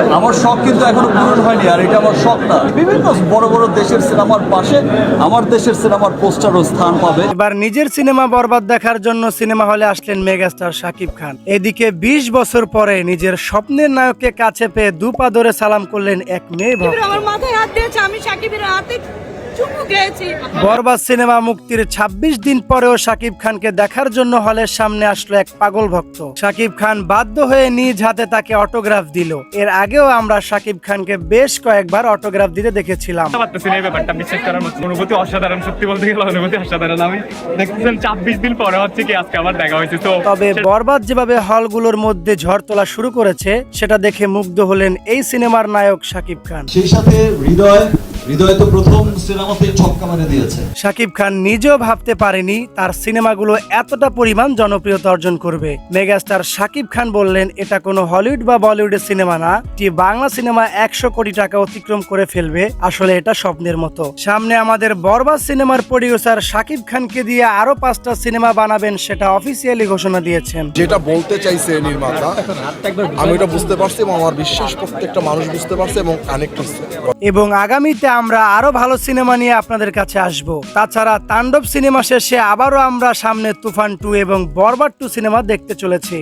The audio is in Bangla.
আমার শখ কিন্তু এখনো পূরণ হয়নি, আর এটা আমার শখ না। বিভিন্ন বড় বড় দেশের সিনেমার পাশে আমার দেশের সিনেমার পোস্টারও স্থান পাবে। এবার নিজের সিনেমা বরবাদ দেখার জন্য সিনেমা হলে আসলেন মেগাস্টার শাকিব খান। এদিকে ২০ বছর পরে নিজের স্বপ্নের নায়ককে কাছে পেয়ে দুপা ধরে সালাম করলেন এক মেয়ে ভক্ত। আমার মাথায় হাত দিয়েছে, আমি শাকিবের হাতে চুমু খেয়েছি। বরবাদ সিনেমা মুক্তির ২৬ দিন পরেও শাকিব খানকে দেখার জন্য হলের সামনে আসলো এক পাগল ভক্ত। শাকিব খান বাধ্য হয়ে নিজ হাতে তাকে অটোগ্রাফ দিল। এর আগেও আমরা শাকিব খানকে বেশ কয়েকবার অটোগ্রাফ দিতে দেখেছিলাম। ব্যাপারটা বিশ্বাস করার মতো অনুভূতি অসাধারণ, সত্যি বলতে গেলে অনুভূতি অসাধারণ। আমি দেখতেছেন ২৬ দিন পরে হচ্ছে কি আজকে আবার দেখা হয়েছে। তো তবে বরবাদ যেভাবে হলগুলোর মধ্যে ঝড় তোলা শুরু করেছে সেটা দেখে মুগ্ধ হলেন এই সিনেমার নায়ক শাকিব খান। সেই সাথে হৃদয় তো প্রথম সিনেমাতে ছক্কা মেরে দিয়েছে। শাকিব খান নিজেও ভাবতে পারেনি তার সিনেমাগুলো এতটা পরিমাণ জনপ্রিয়তা অর্জন করবে। মেগাস্টার শাকিব খান বললেন, এটা কোনো হলিউড বা বলিউডের সিনেমা না, এটি বাংলা সিনেমা ১০০ কোটি টাকা অতিক্রম করে ফেলবে। আসলে এটা স্বপ্নের মতো। সামনে আমাদের বরবাদ সিনেমার প্রডিউসার শাকিব খানকে দিয়ে আরো ৫টা সিনেমা বানাবেন, সেটা অফিসিয়ালি ঘোষণা দিয়েছেন। যেটা বলতে চাইছে নির্মাতা আমি এটা বুঝতে পারছি এবং আমার বিশ্বাস প্রত্যেকটা মানুষ বুঝতে পারছে এবং কানেক্ট হচ্ছে। এবং আগামীতে আমরা আরো ভালো সিনেমা নিয়ে আপনাদের কাছে আসব। তাছাড়া তাণ্ডব সিনেমা শেষে আবারও আমরা সামনে তুফান 2 এবং বরবাদ 2 সিনেমা দেখতে চলেছি।